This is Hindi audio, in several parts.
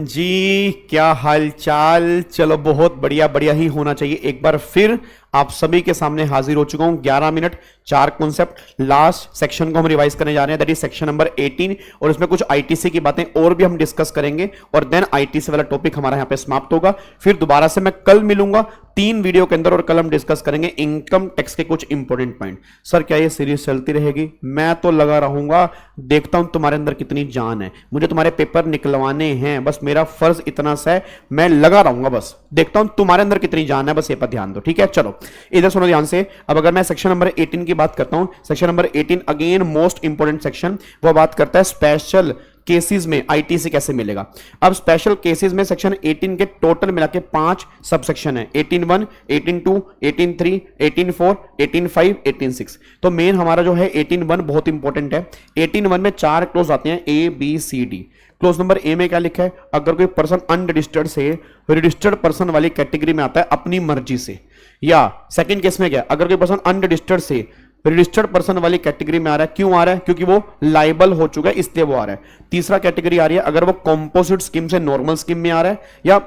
जी क्या हाल चाल। चलो बहुत बढ़िया बढ़िया ही होना चाहिए। एक बार फिर आप सभी के सामने हाजिर हो चुका हूं। 11 मिनट 4 कॉन्सेप्ट। लास्ट सेक्शन को हम रिवाइज करने जा रहे हैं, दैट इज सेक्शन नंबर 18। और इसमें कुछ आईटीसी की बातें और भी हम डिस्कस करेंगे और देन आईटीसी वाला टॉपिक हमारा यहां पे समाप्त होगा। फिर दोबारा से मैं कल मिलूंगा 3 वीडियो के अंदर और कल हम डिस्कस करेंगे इनकम टैक्स के कुछ इंपॉर्टेंट पॉइंट। सर क्या ये सीरीज चलती रहेगी? मैं तो लगा रहूंगा। देखता हूं तुम्हारे अंदर कितनी जान है। मुझे तुम्हारे पेपर निकलवाने हैं, बस मेरा फर्ज इतना सा है, मैं लगा रहूंगा। बस देखता हूं तुम्हारे अंदर कितनी जान है, बस ये पर ध्यान दो। ठीक है, चलो इधर सुनो ध्यान से। अब अगर मैं सेक्शन नंबर 18 की बात करता हूं, section number 18 again most important section, वो बात करता है स्पेशल केसेस में आईटीसी कैसे मिलेगा। अब स्पेशल केसेस में सेक्शन 18 के टोटल मिला के 5 सब सेक्शन है, 18(1), 18(2), 18(3), 18(4), 18(5), 18(6। तो मेन हमारा जो है 18(1) बहुत इंपॉर्टेंट है। 18(1) में 4 क्लोज आते हैं, A B C D. Close number A में क्या लिखा है? अगर कोई पर्सन अनरजिस्टर्ड से रजिस्टर्ड पर्सन वाली कैटेगरी में आता है अपनी मर्जी से, या सेकंड केस में क्या, अगर कोई पर्सन अनरजिस्टर्ड से रजिस्टर्ड पर्सन वाली कैटेगरी में आ रहा है, क्यों आ रहा है? क्योंकि वो लाइबल हो चुका है इसलिए वो आ रहा है। तीसरा कैटेगरी आ रही है अगर वो कॉम्पोजिट स्कीम से नॉर्मल स्कीम में आ रहा है, या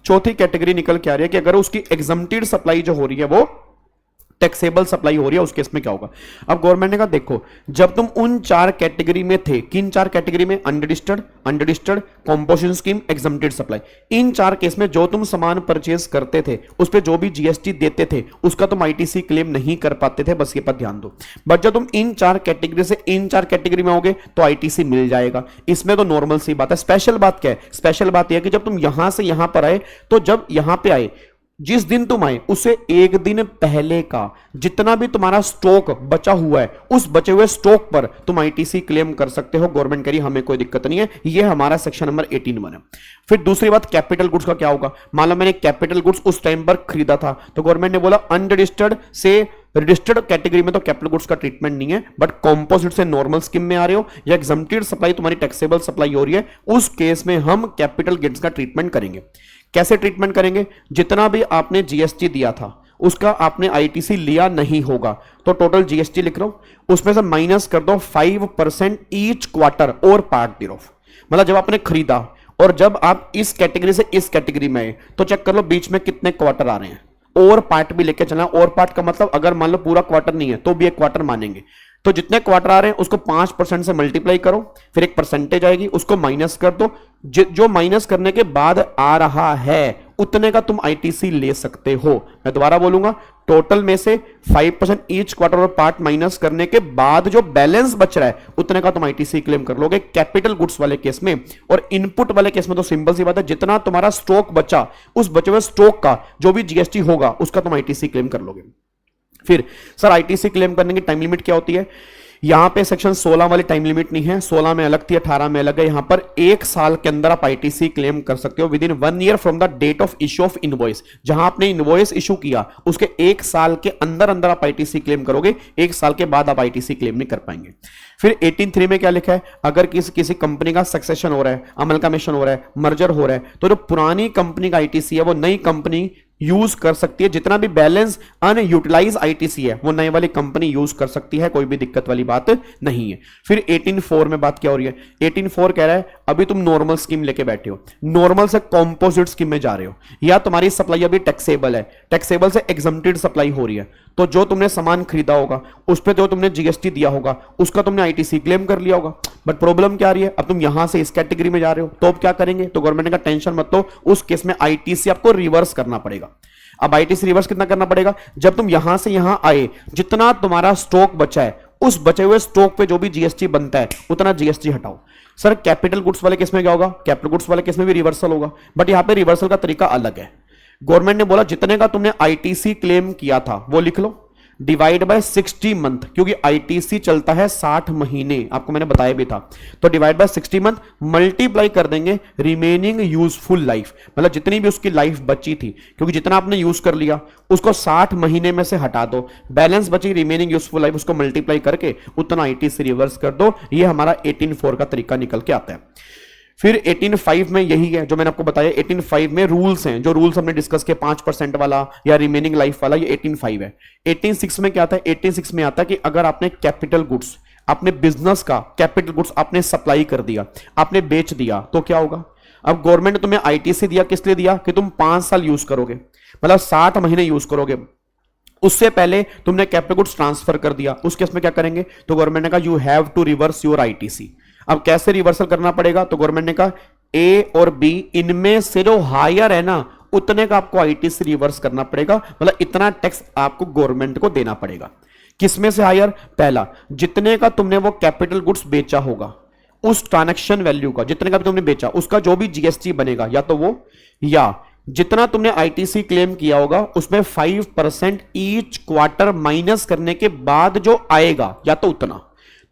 चौथी कैटेगरी निकल के आ रही है कि अगर उसकी एग्जम्प्टेड सप्लाई जो हो रही है वो टैक्सेबल सप्लाई हो रही है, उस केस में क्या होगा। अब गवर्नमेंट ने कहा देखो, जब तुम उन 4 कैटेगरी में थे, किन 4 कैटेगरी में? Unregistered, composition scheme, exempted supply. इन 4 केस में जो तुम सामान परचेज करते थे उस पर जो भी जीएसटी देते थे उसका तुम आईटीसी क्लेम नहीं कर पाते थे, बस ये पर ध्यान दो। बट जब तुम इन 4 कैटेगरी से इन 4 कैटेगरी में होगे तो आईटीसी मिल जाएगा। इसमें तो नॉर्मल सी बात है। स्पेशल बात क्या है? स्पेशल बात यह है कि जब तुम यहां से यहां पर आए, तो जब यहां पे आए, जिस दिन तुम आए उससे एक दिन पहले का जितना भी तुम्हारा स्टॉक बचा हुआ है, उस बचे हुए स्टॉक पर तुम आईटीसी क्लेम कर सकते हो। गवर्नमेंट कह रही हमें कोई दिक्कत नहीं है। ये हमारा सेक्शन नंबर 18(1) है। फिर दूसरी बात, कैपिटल गुड्स का क्या होगा? मान लो मैंने कैपिटल गुड्स उस टाइम पर खरीदा था, तो गवर्नमेंट ने बोला अनरजिस्टर्ड से रजिस्टर्ड कैटेगरी में तो कैपिटल गुड्स का ट्रीटमेंट नहीं है, बट कॉम्पोजिट से नॉर्मल स्कीम में आ रहे हो या एग्जम्प्टेड सप्लाई तुम्हारी टैक्सेबल सप्लाई हो रही है, उस केस में हम कैपिटल गुड्स का ट्रीटमेंट करेंगे। कैसे ट्रीटमेंट करेंगे? जितना भी आपने जीएसटी दिया था उसका आपने आईटीसी लिया नहीं होगा, तो टोटल जीएसटी लिख रहा हूं, उसमें से माइनस कर दो 5% ईच क्वार्टर और पार्ट देयर ऑफ। मतलब जब आपने खरीदा और जब आप इस कैटेगरी से इस कैटेगरी में आए, तो चेक कर लो बीच में कितने क्वार्टर आ रहे हैं। और पार्ट भी लेके चलना। और पार्ट का मतलब अगर मान लो पूरा क्वार्टर नहीं है तो भी एक क्वार्टर मानेंगे। तो जितने क्वार्टर आ रहे हैं उसको 5% से मल्टीप्लाई करो, फिर एक परसेंटेज आएगी, उसको माइनस कर दो। जो माइनस करने के बाद आ रहा है उतने का तुम आईटीसी ले सकते हो। मैं दोबारा बोलूंगा, टोटल में से 5% ईच क्वार्टर और पार्ट माइनस करने के बाद जो बैलेंस बच रहा है उतने का तुम आईटीसी क्लेम कर लोगे कैपिटल गुड्स वाले केस में। और इनपुट वाले केस में तो सिंपल सी बात है, जितना तुम्हारा स्टॉक बचा उस बचे हुए स्टॉक का जो भी जीएसटी होगा उसका तुम आईटीसी क्लेम कर लोगे। फिर सर आईटीसी क्लेम करने की टाइम लिमिट क्या होती है? यहां पे सेक्शन 16 वाली टाइम लिमिट नहीं है, 16 में अलग थी, 18 में अलग है। यहां पर 1 साल के अंदर आप आईटीसी क्लेम कर सकते हो within 1 year from the date of issue of invoice. जहां आपने इनवॉइस इशू किया उसके 1 साल के अंदर अंदर आप आईटीसी क्लेम करोगे, 1 साल के बाद आप आईटीसी क्लेम नहीं कर पाएंगे। फिर 18(3) में क्या लिखा है? अगर किसी कंपनी का सक्सेशन हो रहा है, अमलकामेशन हो रहा है, मर्जर हो रहा है, तो जो पुरानी कंपनी का आईटीसी है वो नई कंपनी यूज कर सकती है। जितना भी बैलेंस अनयूटिलाइज आईटीसी है वो नई वाली कंपनी यूज कर सकती है, कोई भी दिक्कत वाली बात नहीं है। फिर 18(4) में बात क्या हो रही है? 18(4) कह रहा है अभी तुम नॉर्मल स्कीम लेके बैठे हो, नॉर्मल से कॉम्पोजिट स्कीम में जा रहे हो, या तुम्हारी सप्लाई अभी टैक्सेबल है, टैक्सेबल से एग्जम्प्टेड सप्लाई हो रही है, तो जो तुमने सामान खरीदा होगा उस पर जो तुमने जीएसटी दिया होगा उसका तुमने आईटीसी क्लेम कर लिया होगा। बट प्रॉब्लम क्या आ रही है? अब तुम यहां से इस कैटेगरी में जा रहे हो तो अब क्या करेंगे? तो गवर्नमेंट का टेंशन मत लो, उस केस में आईटीसी आपको रिवर्स करना पड़ेगा। अब आईटीसी रिवर्स कितना करना पड़ेगा? जब तुम यहां से यहां आए, जितना तुम्हारा स्टॉक बचा है उस बचे हुए स्टॉक पे जो भी जीएसटी बनता है उतना जीएसटी हटाओ। सर कैपिटल गुड्स वाले केस में क्या होगा? कैपिटल गुड्स वाले केस में भी रिवर्सल होगा, बट यहां पे रिवर्सल का तरीका अलग है। गवर्नमेंट ने बोला जितने का तुमने आईटीसी क्लेम किया था वो लिख लो, डिवाइड बाय 60 मंथ, क्योंकि आईटीसी चलता है 60 महीने, आपको मैंने बताया भी था। तो डिवाइड बाय 60 मंथ मल्टीप्लाई कर देंगे रिमेनिंग यूजफुल लाइफ, मतलब जितनी भी उसकी लाइफ बची थी, क्योंकि जितना आपने यूज कर लिया उसको 60 महीने में से हटा दो, बैलेंस बची रिमेनिंग यूजफुल लाइफ, उसको मल्टीप्लाई करके उतना आईटीसी रिवर्स कर दो। ये हमारा 18(4) का तरीका निकल के आता है। फिर 18(5) में यही है जो मैंने आपको बताया। 18(5) में रूल्स हैं, जो रूल्स हमने डिस्कस किए 5% वाला या रिमेनिंग लाइफ वाला, ये 18(5) है। 18(6) में क्या आता है? 18(6) में आता है कि अगर आपने कैपिटल गुड्स, आपने बिजनेस का कैपिटल गुड्स आपने सप्लाई कर दिया, आपने बेच दिया, तो क्या होगा? अब गवर्नमेंट ने तुम्हें आईटीसी दिया, किस लिए दिया? कि तुम 5 साल यूज करोगे, मतलब 60 महीने यूज करोगे। उससे पहले तुमने कैपिटल गुड्स ट्रांसफर कर दिया, उस केस में क्या करेंगे? तो गवर्नमेंट ने कहा you have to reverse your ITC. अब कैसे रिवर्सल करना पड़ेगा? तो गवर्नमेंट ने कहा ए और बी इनमें से जो हायर है ना, उतने का आपको आईटीसी रिवर्स करना पड़ेगा, मतलब इतना टैक्स आपको गवर्नमेंट को देना पड़ेगा। किसमें से हायर? पहला, जितने का तुमने वो कैपिटल गुड्स बेचा होगा, उस ट्रांजैक्शन वैल्यू का, जितने का भी तुमने बेचा उसका जो भी जीएसटी बनेगा, या तो वो, या जितना तुमने आईटीसी क्लेम किया होगा उसमें 5% ईच क्वार्टर माइनस करने के बाद जो आएगा, या तो उतना,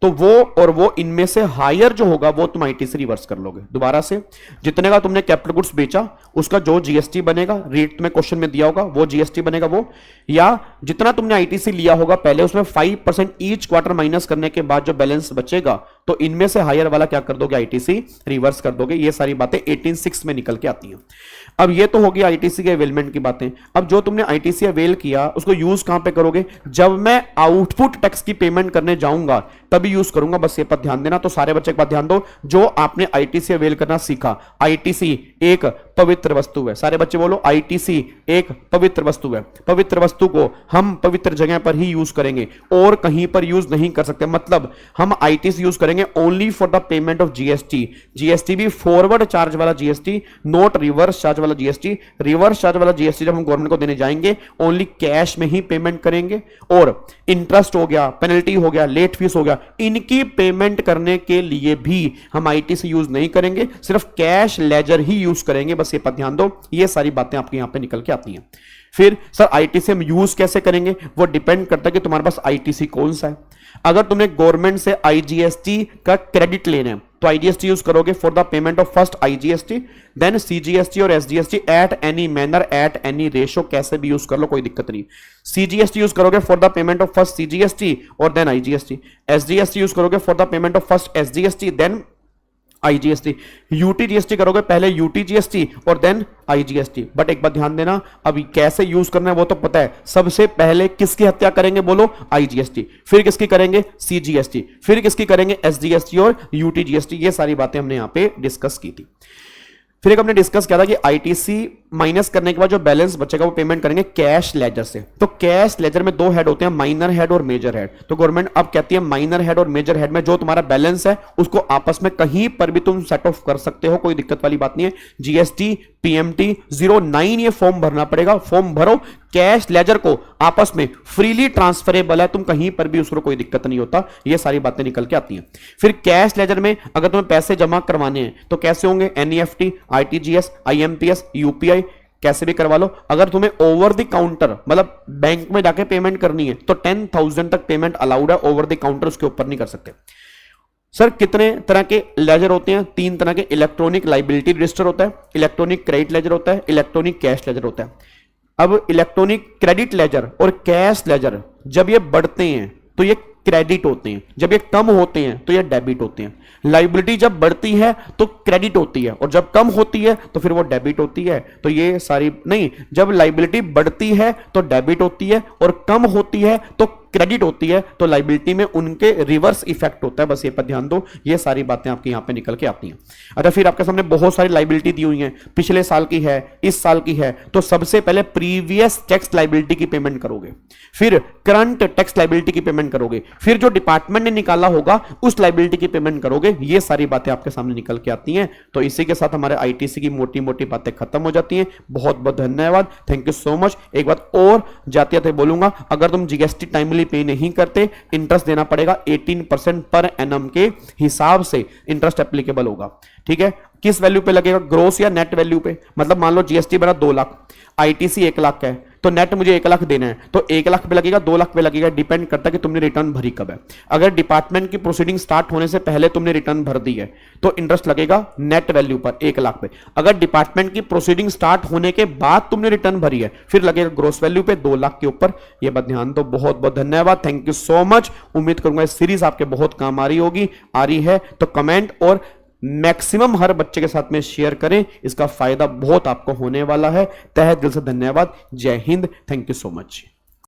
तो वो और वो इनमें से हायर जो होगा वो तुम आईटीसी रिवर्स कर लोगे। दोबारा से, जितने का तुमने कैपिटल गुड्स बेचा उसका जो जीएसटी बनेगा, रेट तुम्हें क्वेश्चन में दिया होगा, वो जीएसटी बनेगा वो, या जितना तुमने आईटीसी लिया होगा पहले उसमें 5% ईच क्वार्टर माइनस करने के बाद जो बैलेंस बचेगा, तो इनमें से हायर वाला क्या कर दोगे? आईटीसी रिवर्स कर दोगे। ये सारी बातें 18(6) में निकल के आती हैं। अब ये तो होगी आईटीसी के अवेलमेंट की बातें। अब जो तुमने आईटीसी अवेल किया उसको यूज कहां पे करोगे? जब मैं आउटपुट टैक्स की पेमेंट करने जाऊंगा तभी यूज करूंगा, बस ये पर ध्यान देना। तो सारे बच्चे एक बात ध्यान दो, जो आपने आईटीसी अवेल करना सीखा, आईटीसी एक पवित्र वस्तु है। सारे बच्चे बोलो, आईटीसी एक पवित्र वस्तु है। पवित्र वस्तु को हम पवित्र जगह पर ही यूज करेंगे और कहीं पर यूज नहीं कर सकते। मतलब हम आईटीसी यूज करेंगे only for the payment of GST. GST भी फॉरवर्ड चार्ज वाला जीएसटी, नॉट रिवर्स चार्ज वाला जीएसटी। रिवर्स चार्ज वाला जीएसटी जब हम गवर्नमेंट को देने जाएंगे ओनली कैश में ही पेमेंट करेंगे। और इंटरेस्ट हो गया, पेनल्टी हो गया, लेट फीस हो गया, इनकी पेमेंट करने के लिए भी हम आईटीसी यूज नहीं करेंगे, सिर्फ कैश लेजर ही यूज करेंगे। बस ये पर ध्यान दो, ये सारी बातें आपके यहां पे निकल के आती हैं। फिर सर आईटीसी हम यूज कैसे करेंगे? वो डिपेंड करता है कि तुम्हारे पास आईटीसी कौन सा है। अगर तुमने गवर्नमेंट से आईजीएसटी का क्रेडिट लेना है तो आईजीएसटी यूज करोगे for the payment of first IGST, then CGST और SGST at any manner, at any ratio, कैसे भी यूज कर लो, कोई दिक्कत नहीं। सीजीएसटी यूज करोगे for the payment of first CGST और देन आईजीएसटी। एसजीएसटी यूज करोगे for the payment of first SGST then IGST. UTGST करोगे पहले यूटीजीएसटी और देन आईजीएसटी। बट एक बात ध्यान देना, अभी कैसे यूज करना है वो तो पता है। सबसे पहले किसकी हत्या करेंगे? बोलो, आईजीएसटी। फिर किसकी करेंगे? सीजीएसटी। फिर किसकी करेंगे? एसजीएसटी और यूटीजीएसटी। ये सारी बातें हमने यहां पे डिस्कस की थी। फिर एक हमने डिस्कस किया था कि आईटीसी माइनस करने के बाद जो बैलेंस बचेगा वो पेमेंट करेंगे कैश लेजर से। तो कैश लेजर में दो हेड होते हैं, माइनर हेड और मेजर हेड। तो गवर्नमेंट अब कहती है माइनर हेड और मेजर हेड में जो तुम्हारा बैलेंस है उसको आपस में कहीं पर भी तुम सेट ऑफ कर सकते हो, कोई दिक्कत वाली बात नहीं है। जीएसटी पीएमटी 09 ये फॉर्म भरना पड़ेगा, फॉर्म भरो। कैश लेजर को आपस में फ्रीली ट्रांसफरेबल है, तुम कहीं पर भी उसको कोई दिक्कत नहीं होता। ये सारी बातें निकल के आती हैं। फिर कैश लेजर में अगर तुम्हें पैसे जमा करवाने हैं तो कैसे होंगे? एनईएफटी, आरटीजीएस, आईएमपीएस, यूपीआई, कैसे भी करवा लो। अगर तुम्हें ओवर द काउंटर मतलब बैंक में जाके पेमेंट करनी है तो 10,000 तक पेमेंट अलाउड है, ओवर द काउंटर उसके ऊपर नहीं कर सकते। सर कितने तरह के लेजर होते हैं? 3 तरह के। इलेक्ट्रॉनिक लाइबिलिटी रजिस्टर होता है, इलेक्ट्रॉनिक क्रेडिट लेजर होता है, इलेक्ट्रॉनिक कैश लेजर होता है। अब इलेक्ट्रॉनिक क्रेडिट लेजर और कैश लेजर जब ये बढ़ते हैं तो ये क्रेडिट होते हैं, जब ये कम होते हैं तो ये डेबिट होते हैं। लाइबिलिटी जब बढ़ती है तो क्रेडिट होती है और जब कम होती है तो फिर वो डेबिट होती है। तो ये सारी नहीं, जब लाइबिलिटी बढ़ती है तो डेबिट होती है और कम होती है तो क्रेडिट होती है। तो लाइबिलिटी में उनके रिवर्स इफेक्ट होता है, बस ये पर ध्यान दो। ये सारी बातें आपके यहां पे निकल के आती हैं। अच्छा, फिर आपके सामने बहुत सारी लाइबिलिटी दी हुई हैं, पिछले साल की है, इस साल की है। तो सबसे पहले प्रीवियस टैक्स लाइबिलिटी की पेमेंट करोगे, फिर करंट टैक्स लाइबिलिटी की पेमेंट करोगे, फिर जो डिपार्टमेंट ने निकाला होगा उस लाइबिलिटी की पेमेंट करोगे। ये सारी बातें आपके सामने निकल के आती हैं। तो इसी के साथ हमारे आईटीसी की मोटी मोटी बातें खत्म हो जाती हैं। बहुत बहुत धन्यवाद, थैंक यू सो मच। एक बात और जाते जाते बोलूंगा, अगर तुम जीएसटी टाइमली पे नहीं करते, इंटरेस्ट देना पड़ेगा 18% पर एनम के हिसाब से इंटरेस्ट एप्लीकेबल होगा। ठीक है, किस वैल्यू पे लगेगा? ग्रोस या नेट वैल्यू पे। मतलब मान लो जीएसटी बना 2 लाख, आईटीसी 1 लाख का है, तो नेट मुझे 1 लाख देना है, तो 1 लाख पे लगेगा, 2 लाख पे लगेगा, डिपेंड करता है कि तुमने रिटर्न भरी कब है। अगर डिपार्टमेंट की प्रोसीडिंग स्टार्ट होने से पहले तुमने रिटर्न भर दी है तो इंटरेस्ट लगेगा नेट वैल्यू पर 1 लाख पे। अगर डिपार्टमेंट की प्रोसीडिंग स्टार्ट होने के बाद तुमने रिटर्न भरी है फिर लगेगा ग्रोस वैल्यू पे 2 लाख के ऊपर। यह बात ध्यान दो। बहुत बहुत धन्यवाद, थैंक यू सो मच। उम्मीद करूंगा इस सीरीज आपके बहुत काम आ रही है तो कमेंट और मैक्सिमम हर बच्चे के साथ में शेयर करें, इसका फायदा बहुत आपको होने वाला है। तहे दिल से धन्यवाद। जय Hind, thank you so much.